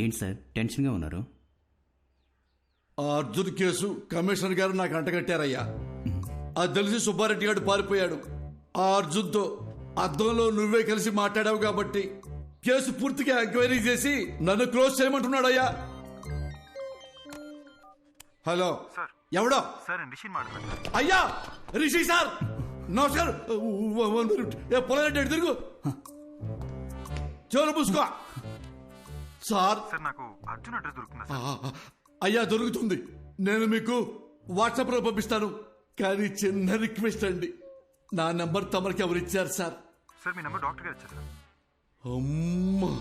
ఏంటి సార్ టెన్షన్గా ఉన్నారు? ఆ అర్జున్ కేసు కమిషనర్ గారు నాకు అంటగట్టారయ్యా. అది తెలిసి సుబ్బారెడ్డి గారు పారిపోయాడు. ఆ అర్జున్తో అద్దంలో నువ్వే కలిసి మాట్లాడావు కాబట్టి కేసు పూర్తిగా ఎంక్వైరీ చేసి నన్ను క్లోజ్ చేయమంటున్నాడయ్యా. హలో ఎవడో? అయ్యా రిషి సార్ నమస్కారం. పొలారెడ్డి తిరుగు చెవులు పూసుకో సార్. నాకు అర్జున్ అడ్రస్ దొరుకుతుందా? అయ్యా దొరుకుతుంది. నేను మీకు వాట్సాప్ లో పంపిస్తాను. కానీ చిన్న రిక్వెస్ట్ అండి, నా నంబర్ తమరికి ఎవరు ఇచ్చారు సార్? సార్ మీ నంబర్ డాక్టర్ గారు ఇచ్చారు సార్. అమ్మా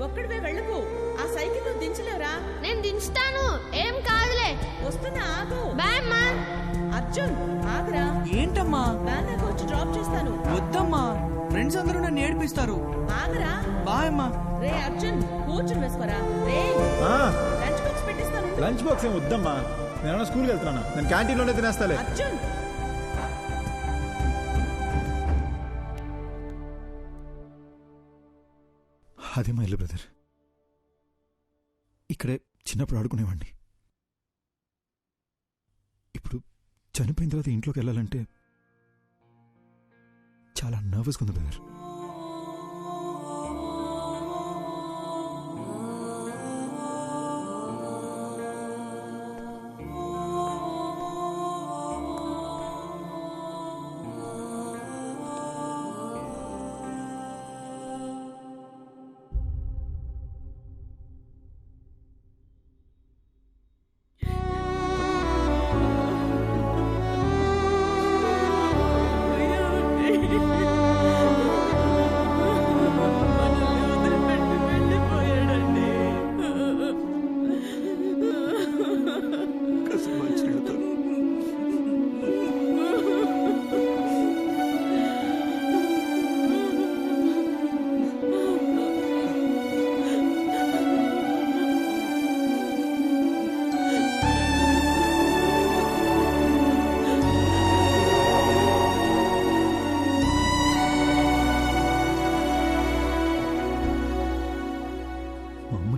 ఒక్కడివే వెళ్ళకు. ఆ సైకిల్ నువ్వు దించలేవురా? నేను దించుతాను, ఏం కాదులే. వస్తున్నా ఆగు. బాయ్ అమ్మా. అర్జున్ ఆగురా. ఏంటమ్మా? వ్యాన్ దగ్గర వచ్చి డ్రాప్ చేస్తాను. వద్దమ్మా, ఫ్రెండ్స్ అందరూ నన్ను ఏడిపిస్తారు. ఆగురా. బాయ్ అమ్మా. రే అర్జున్ కూర్చుని వేసుకోరా. రే లంచ్ బాక్స్ పెట్టిస్తాను. లంచ్ బాక్స్ ఏం వద్దమ్మా, నేను స్కూల్కి వెళ్తున్నాను. నేను క్యాంటీన్ లోనే తినేస్తాలే. అర్జున్ అదే మా ఇల్లు బ్రదర్. ఇక్కడే చిన్నప్పుడు ఆడుకునేవాడిని. ఇప్పుడు చనిపోయిన తర్వాత ఇంట్లోకి వెళ్ళాలంటే చాలా నర్వస్గా ఉంది బ్రదర్.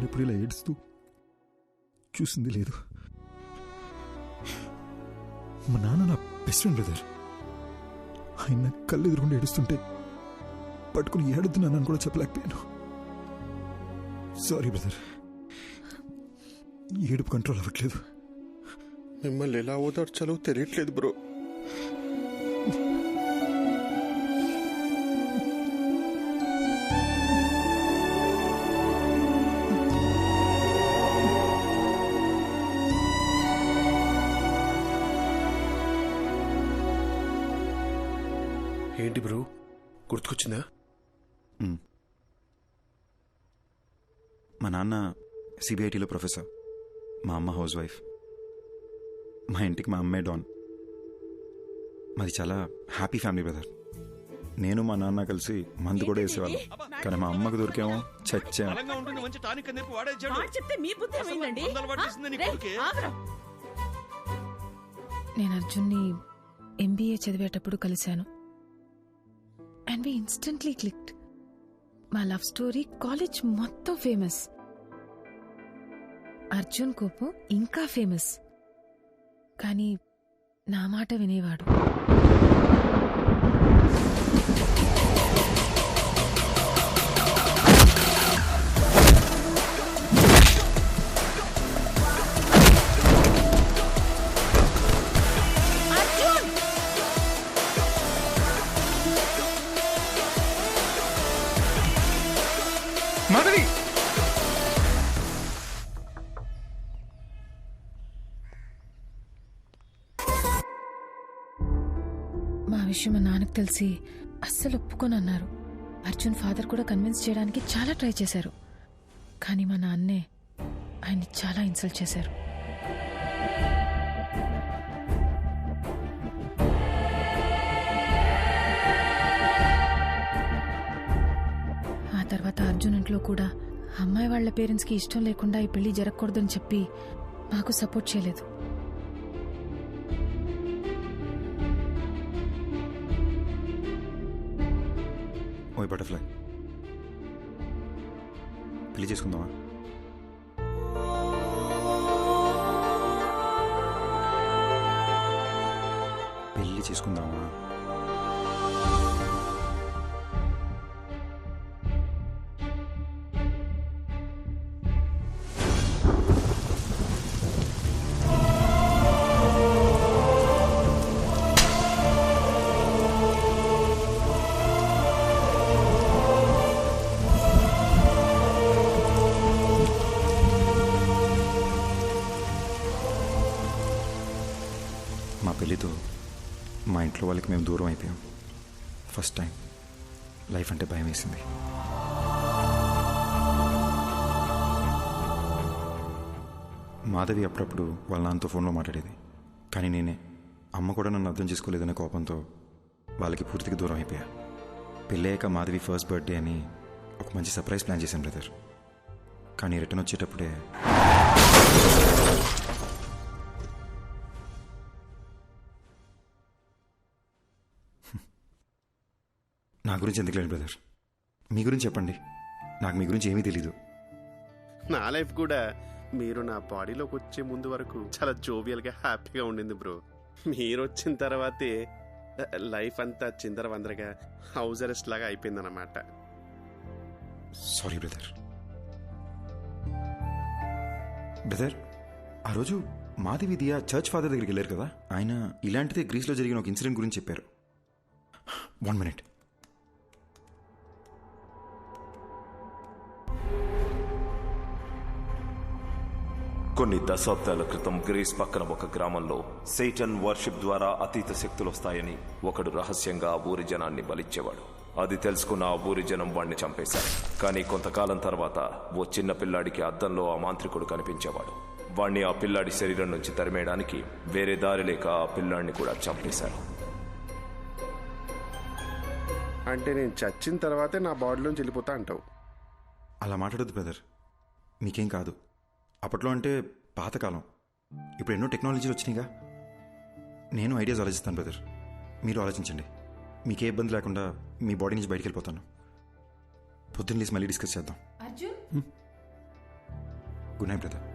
ఇప్పుడు ఇలా ఏడుస్తూ చూసింది లేదు. మా నాన్న నా బెస్ట్ ఫ్రెండ్ బ్రదర్. ఆయన కళ్ళు ఎదురుకుండా ఏడుస్తుంటే పట్టుకుని ఏడుతున్నానని కూడా చెప్పలేకపోయాను. సారీ బ్రదర్, ఏడుపు కంట్రోల్ అవ్వట్లేదు. మిమ్మల్ని ఎలా ఓదార్చాలో తెలియట్లేదు బ్రో. ఏంటి బ్రో గుర్తుకొచ్చిందా? మా నాన్న సిబిఐటీలో ప్రొఫెసర్, మా అమ్మ హౌస్ వైఫ్. మా ఇంటికి మా అమ్మే డాన్. మాది చాలా హ్యాపీ ఫ్యామిలీ బ్రదర్. నేను మా నాన్న కలిసి మందు కూడా వేసేవాళ్ళం. కానీ మా అమ్మకు దొరికేమో చచ్చా. నేను అర్జున్ని ఎంబీఏ చదివేటప్పుడు కలిశాను. And we instantly clicked. మా లవ్ స్టోరీ కాలేజ్ మొత్తం ఫేమస్. అర్జున్ కోపం ఇంకా ఫేమస్. కానీ నా మాట వినేవాడు. విషయం మా నాన్నకు తెలిసి అస్సలు ఒప్పుకొని అన్నారు. అర్జున్ ఫాదర్ కూడా కన్విన్స్ చేయడానికి చాలా ట్రై చేశారు. కానీ మా నాన్నే ఆయన్ని చాలా ఇన్సల్ట్ చేశారు. ఆ తర్వాత అర్జున్ ఇంట్లో కూడా అమ్మాయి వాళ్ళ పేరెంట్స్కి ఇష్టం లేకుండా ఈ పెళ్లి జరగకూడదని చెప్పి మాకు సపోర్ట్ చేయలేదు. ఓయ్ బటర్ఫ్లై, పెళ్లి చేసుకుందామా? పెళ్లి చేసుకుందామా? మా పెళ్ళితో మా ఇంట్లో వాళ్ళకి మేము దూరం అయిపోయాం. ఫస్ట్ టైం లైఫ్ అంటే భయం వేసింది. మాధవి అప్పుడప్పుడు వాళ్ళ నాన్నతో ఫోన్లో మాట్లాడేది. కానీ నేనే, అమ్మ కూడా నన్ను అర్థం చేసుకోలేదనే కోపంతో వాళ్ళకి పూర్తిగా దూరం అయిపోయా. పెళ్ళయ్యాక మాధవి ఫస్ట్ బర్త్డే అని ఒక మంచి సర్ప్రైజ్ ప్లాన్ చేశాను బ్రదర్. కానీ రిటర్న్ వచ్చేటప్పుడే నా గురించి ఎందుకు లేదు బ్రదర్, మీ గురించి చెప్పండి. నాకు మీ గురించి ఏమీ తెలీదు. నా లైఫ్ కూడా మీరు నా బాడీలోకి వచ్చే ముందు వరకు చాలా జోవియల్గా హ్యాపీగా ఉండింది బ్రో. మీరు వచ్చిన తర్వాతే లైఫ్ అంతా చిందర వందరగా హౌస్ అరెస్ట్ లాగా అయిపోయిందన్నమాట. Sorry brother. బ్రదర్, ఆ రోజు మాధవి దియా చర్చ్ ఫాదర్ దగ్గరికి వెళ్ళారు కదా, ఆయన ఇలాంటిదే గ్రీస్లో జరిగిన ఒక ఇన్సిడెంట్ గురించి చెప్పారు. 1 minute. కొన్ని దశాబ్దాల క్రితం గ్రీస్ పక్కన ఒక గ్రామంలో సేటన్ వర్షిప్ ద్వారా అతీత శక్తులు వస్తాయని ఒకడు రహస్యంగా ఆ ఊరి జనాన్ని బలిచ్చేవాడు. అది తెలుసుకున్న ఆ ఊరి జనం వాడిని చంపేశారు. కానీ కొంతకాలం తర్వాత ఓ చిన్న పిల్లాడికి అద్దంలో ఆ మాంత్రికుడు కనిపించేవాడు. వాణ్ణి ఆ పిల్లాడి శరీరం నుంచి తరిమేయడానికి వేరే దారి లేక ఆ పిల్లాడిని కూడా చంపేశారు. అంటే నేను చచ్చిన తర్వాతే నా బాడీలోంచి వెళ్ళిపోతా అంటావు? అలా మాట్లాడొద్దు బ్రదర్, మీకేం కాదు. అప్పట్లో అంటే పాతకాలం, ఇప్పుడు ఎన్నో టెక్నాలజీలు వచ్చినాయిగా. నేను ఐడియాస్ ఆలోచిస్తాను బ్రదర్, మీరు ఆలోచించండి. మీకే ఇబ్బంది లేకుండా మీ బాడీ నుంచి బయటికి వెళ్ళిపోతాను. పొద్దున్న లేసి మళ్ళీ డిస్కస్ చేద్దాం. Good night brother.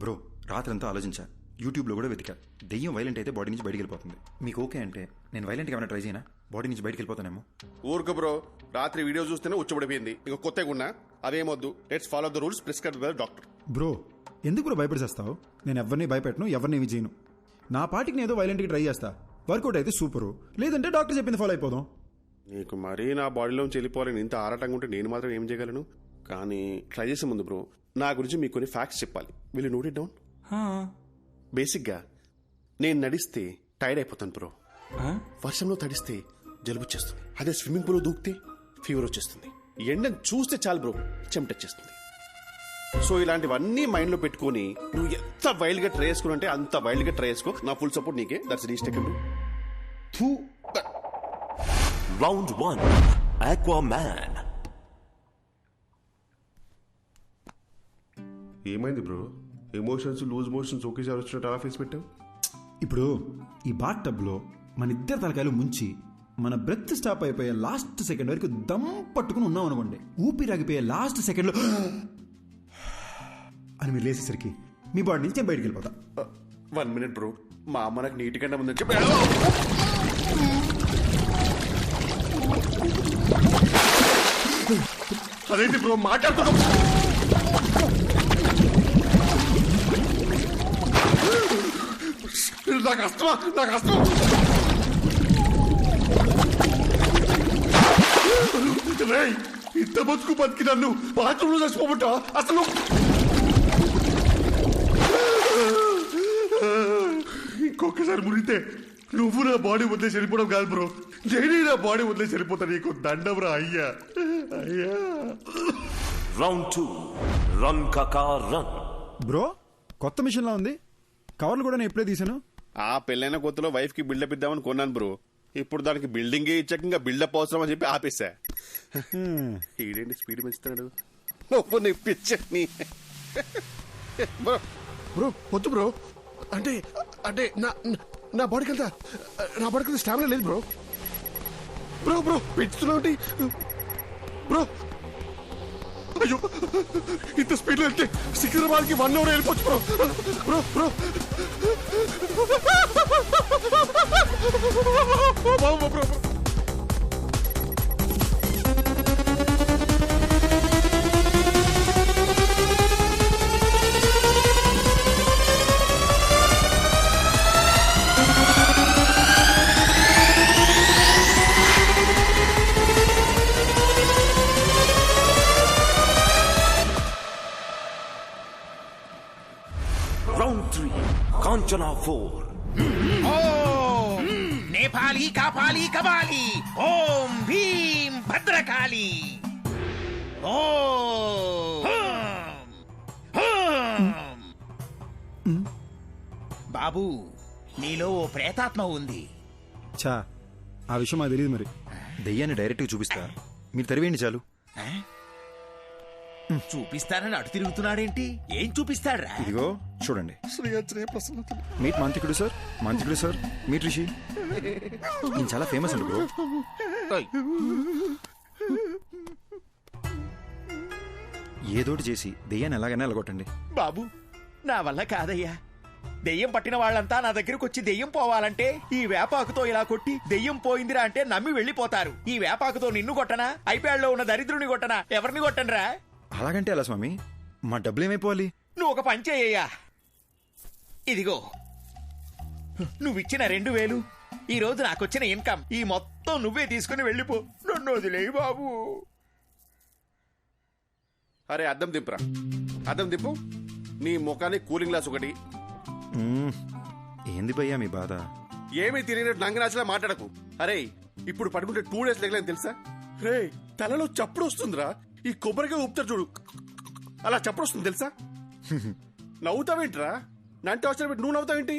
బ్రో, రాత్రంతా ఆలోచించా, యూట్యూబ్లో కూడా వెతికా. దెయ్యం వైలెంట్ అయితే బాడీ నుంచి బయటికి వెళ్ళిపోతుంది. మీకు ఓకే అంటే నేను వైలెంట్గా ఏమైనా ట్రై చేయనా? బాడీ నుంచి బయటికి వెళ్ళిపోతానేమో. ఊరుకు బ్రో, రాత్రి వీడియో చూస్తేనే ఉచ్చబడిపోయింది. ఇంక కొత్తగా ఉన్నా అదేమొద్దు. Let's follow the rules prescribed by doctor. Bro, ఎందుకు బ్రో భయపడిచేస్తావు? నేను ఎవరిని భయపెట్టను, ఎవరిని ఏమి చేయను. నా పాటికి నేను ఏదో వైలెంట్గా ట్రై చేస్తా. వర్కౌట్ అయితే సూపరు, లేదంటే డాక్టర్ చెప్పింది ఫాలో అయిపోదాం. నీకు మరీ నా బాడీలోంచి వెళ్ళిపోవాలని ఇంత ఆరాటంగా ఉంటే నేను మాత్రం ఏం చేయగలను? కానీ ట్రై చేసే ముందు బ్రో, నా గురించి మీకు కొన్ని ఫ్యాక్ట్స్ చెప్పాలి. Will you note it down? బేసిక్గా నేను నడిస్తే టైర్డ్ అయిపోతాను బ్రో. వర్షంలో తడిస్తే జలుబు వచ్చేస్తుంది. అదే స్విమ్మింగ్ పూల్లో దూకితే ఫీవర్ వచ్చేస్తుంది. ఎండను చూస్తే చాలు బ్రో చెమటొచ్చేస్తుంది. సో ఇలాంటివన్నీ మైండ్లో పెట్టుకొని నువ్వు ఎంత వైల్డ్గా ట్రై చేసుకుని అంటే అంత వైల్డ్గా ట్రై చేసుకో. నా ఫుల్ సపోర్ట్ నీకే. దట్స్ రీస్టేకబుల్. Round 1, Aquaman. ఏమైంది బ్రో? ఎమోషన్స్ లూజ్ మోషన్స్ ఒకేసారి వచ్చినట్టు అలా ఫేస్ పెట్టావు. ఇప్పుడు ఈ బాత్ టబ్లో మన ఇద్దరు తలకాయలు ముంచి మన బ్రెత్ స్టాప్ అయిపోయే లాస్ట్ సెకండ్ వరకు దమ్ పట్టుకుని ఉన్నాం అనుకోండి. ఊపిరాగిపోయే లాస్ట్ సెకండ్లో అని మీరు లేసేసరికి మీ బాడీ నుంచి నేను బయటికి వెళ్ళిపోతా. 1 minute బ్రో, మా అమ్మ నాకు నీటి కంటే ముందు చెప్పి అదేంటి బ్రో మాట్లాడుతున్నా? నాకు అస్తమా, నాకు అస్తమా. ఇంత బతుకు బతికి నన్ను బాత్రూంలో చచ్చిపోబట్టా అసలు? ఇంకొకసారి మునిగితే నువ్వు నా బాడీ వదిలేసి వెళ్ళిపోవడం కాదు బ్రో, నేనే నా బాడీ వదిలేసి వెళ్ళిపోతా. నీకు దండం రా అయ్యా. అయ్యా రౌండ్ 2 రన్ కాకా రన్. బ్రో కొత్త మిషన్లా ఉంది, కవర్లు కూడా నేను ఎప్పుడే తీసాను. ఆ పెళ్ళైన కొత్తలో వైఫ్ కి బిల్డప్ ఇద్దామని కొన్నాను బ్రో. ఇప్పుడు దానికి బిల్డింగే ఇచ్చాక ఇంకా బిల్డప్ అవసరం అని చెప్పి ఆపేశా. ఈడేంటి స్పీడ్ పెంచుతాడు. నువ్వు నీ పిచ్చని బ్రో. బ్రో వద్దు బ్రో. అంటే అంటే నా బాడీకి వెళ్తా, నా బాడీకి స్టామినా లేదు బ్రో. బ్రో బ్రో పెంచుతున్నావు బ్రో. అయ్యో ఇంత స్పీడ్ లో వెళ్తే సికింద్రాబాద్కి 1 hour వెళ్ళిపోవచ్చు bro. Bro bro bro bro. Round 3 Kanchana 4. Nepali Kapali Kabali ఓం భీం భద్రకాళి. బాబు నీలో ఓ ప్రేతాత్మ ఉంది. చా ఆ విషయం మాకు తెలియదు. మరి దెయ్యాన్ని డైరెక్ట్గా చూపిస్తా, మీరు తరివేయండి చాలు. చూపిస్తానని అటు తిరుగుతున్నాడేంటి? ఏం చూపిస్తాడ్రా? ఇదిగో చూడండి. మీట్ మాంత్రికుడు సార్, మాంత్రికుడు సార్, మీట్ రిషి. నేను చాలా ఫేమస్ అండి బ్రో. ఏదోటి చేసి దెయ్యాన్ని ఎలాగైనా ఎలగొట్టండి బాబు. నా వల్ల కాదయ్యా. దెయ్యం పట్టిన వాళ్ళంతా నా దగ్గరకు వచ్చి దెయ్యం పోవాలంటే ఈ వేపాకుతో ఇలా కొట్టి దెయ్యం పోయిందిరా అంటే నమ్మి వెళ్ళిపోతారు. ఈ వేపాకుతో నిన్ను కొట్టనా, ఐప్యాడ్లో ఉన్న దరిద్రుని కొట్టనా, ఎవరిని కొట్టనరా? అలాగంటే ఎలా స్వామి, మా డబ్బులు ఏమైపోవాలి? నువ్వు ఒక పని చేయ్యా. ఇదిగో నువ్విచ్చిన 2000, ఈ రోజు నాకొచ్చిన ఇన్కమ్, ఈ మొత్తం నువ్వే తీసుకుని వెళ్ళిపో. నన్ను వదిలేయి బాబు. అరే అద్దం దింపురా, అద్దం దింపు. నీ ముఖానికి కూలింగ్ గ్లాస్ ఒకటి. ఏంది భయ్యా మీ బాధ? ఏమీ తెలియనట్టు నంగనాచలా మాట్లాడకు. అరే ఇప్పుడు పడుకుంటే 2 days లేకలేని తెలుసా? రే తలలో చప్పుడు వస్తుందిరా. ఈ కొబ్బరిగా ఊపుతారు చూడు, అలా చప్పుడు వస్తుంది తెలుసా? నవ్వుతావేంట్రా? నంటే అవసరం పెట్టి నువ్వు నవ్వుతావేంటి?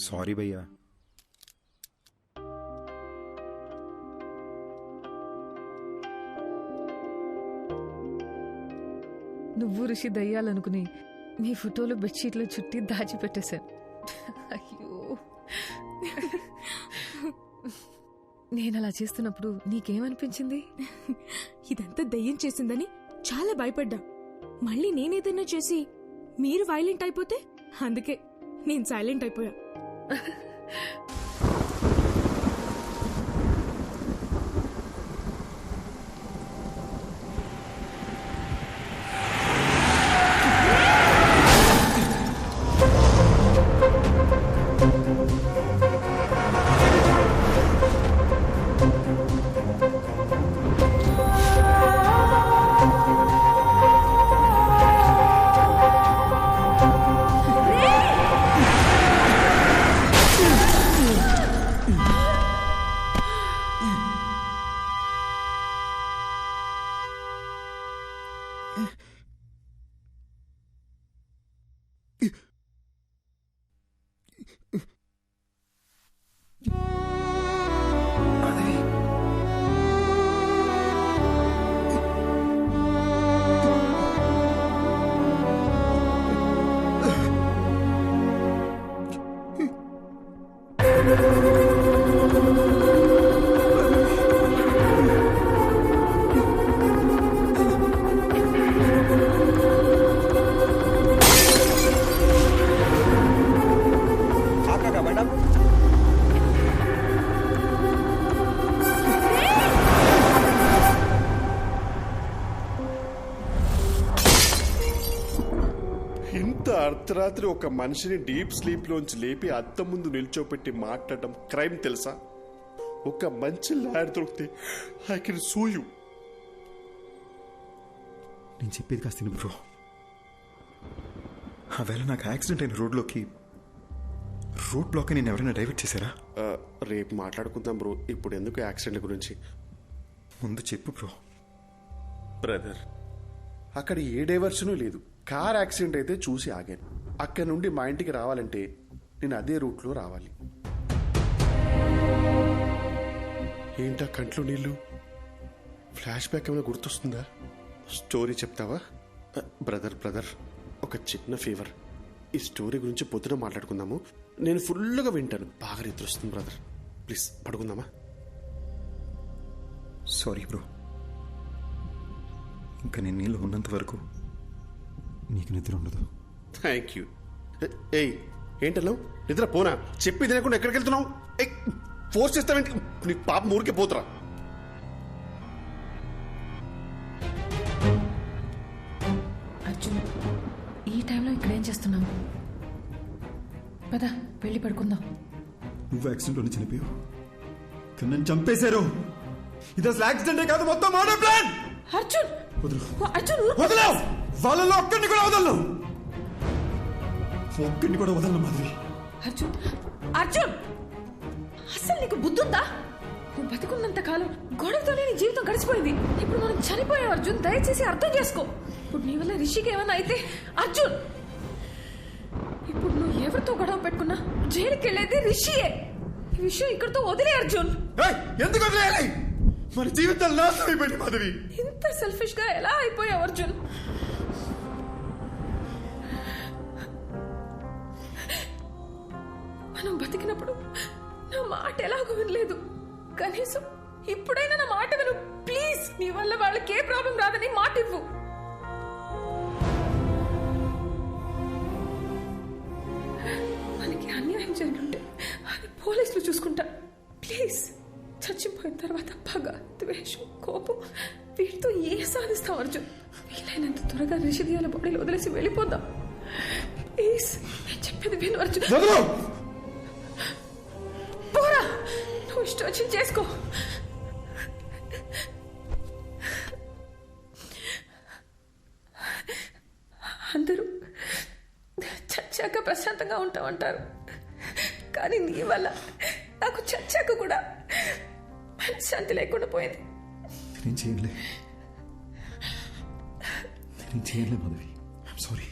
సారీ భయ్యా. నువ్వు ఋషి దయ్యాలనుకుని మీ ఫోటోలు బెడ్షీట్లో చుట్టి దాచిపెట్టేశాను. అయ్యో నేను అలా చేస్తున్నప్పుడు నీకేమనిపించింది? ఇదంతా దయ్యం చేసిందని చాలా భయపడ్డా. మళ్ళీ నేనేదన్నా చేసి మీరు వైలెంట్ అయిపోతే అందుకే నేను సైలెంట్ అయిపోయా. అర్ధరాత్రి ఒక మనిషిని డీప్ స్లీప్ లోంచి లేపి అద్దం ముందు నిల్చోపెట్టి మాట్లాడటం క్రైమ్ తెలుసా? ఒక మంచి లాయర్ దొరికితే ఐ కెన్ సూ యూ. నేను చెప్పేది కాస్త బ్రో. ఆ వేళ నాకు యాక్సిడెంట్ అయిన రోడ్లోకి రూట్ బ్లాక్ నేను ఎవరైనా డైవర్ట్ చేశారా? రేపు మాట్లాడుకుందాం బ్రో, ఇప్పుడు ఎందుకు యాక్సిడెంట్ గురించి. ముందు చెప్పు బ్రో. బ్రదర్, అక్కడ ఏ డైవర్షను లేదు. కార్ యాక్సిడెంట్ అయితే చూసి ఆగాను. అక్కడ నుండి మా ఇంటికి రావాలంటే నేను అదే రూట్లో రావాలి. ఏంటా కంట్లో నీళ్ళు? ఫ్లాష్ బ్యాక్ ఏమైనా గుర్తొస్తుందా? స్టోరీ చెప్తావా? బ్రదర్ ఒక చిన్న ఫేవర్. ఈ స్టోరీ గురించి పొద్దున మాట్లాడుకుందాము. నేను ఫుల్గా వింటాను. బాగా నిద్ర వస్తుంది బ్రదర్. ప్లీజ్ పడుకుందామా? సారీ బ్రో, ఇంకా నేను నీళ్ళు ఉన్నంత వరకు నీకు నిద్ర ఉండదు. Thank you. ఏయ్ ఏంటన్నావు? నిద్ర పోనా? చెప్పి తినకుండా ఎక్కడికి వెళ్తున్నావు? ఫోర్స్ చేస్తావేంటి? నీ పాప ఊరికే పోతురా. అర్జున్, ఈ టైంలో ఇక్కడ ఏం చేస్తున్నావు? పద వెళ్ళి పడుకుందాం. నువ్వు యాక్సిడెంట్లోనే చనిపోయావు, కానీ నన్ను చంపేశారు. ఇది అసలు యాక్సిడెంటే కాదు, మొత్తం మర్డర్ ప్లాన్. అర్జున్ అర్జున్ వదలవు. వాళ్ళలో ఒక్కడిని కూడా వదలను. ఒక్కడిని కూడా వదలను మాధవి. అర్జున్ అర్జున్, అసలు నీకు బుద్ధుందా? నువ్వు బతుకున్నంత కాలం గొడవతోనే నీ జీవితం గడిచిపోయింది. ఇప్పుడు మనం చనిపోయాం అర్జున్, దయచేసి అర్థం చేసుకో. ఇప్పుడు నీ వల్ల రిషికి ఏమైనా అయితే అర్జున్, ఇప్పుడు నువ్వు ఎవరితో గొడవ పెట్టుకున్నా జైలుకి వెళ్ళేది రిషియే. ఈ విషయం ఇక్కడితో వదిలే అర్జున్. ఎందుకు వదిలేయాలి? మన జీవితాలు నాశనం అయిపోయింది మాధవి. ఇంత సెల్ఫిష్ గా ఎలా అయిపోయావు అర్జున్? మనం బతికినప్పుడు నా మాట ఎలాగో వినలేదు. కనీసం ఇప్పుడైనా నా మాట విను ప్లీజ్. నీ వల్ల వాళ్ళకి ఏ ప్రాబ్లం రాదని మాట ఇవ్వు. మనకి అన్యాయం జరిగింటే అది పోలీసులు చూసుకుంటా. ప్లీజ్, చచ్చిపోయిన తర్వాత పగ, ద్వేషం, కోపం వీటితో ఏ సాధిస్తాం అర్జున్? వీలైనంత త్వరగా రిషిదియాల బాడీలో వదిలేసి వెళ్ళిపోదాం ప్లీజ్. నేను చెప్పేది విను అర్జున్. పోరా, నువ్వు ఇష్టం వచ్చింది చేసుకో. అందరూ చచ్చాక ప్రశాంతంగా ఉంటామంటారు, కానీ నీ వల్ల నాకు చచ్చాక కూడా మనశ్శాంతి లేకుండా పోయింది. నేను చేయలే మాధవి. I'm sorry.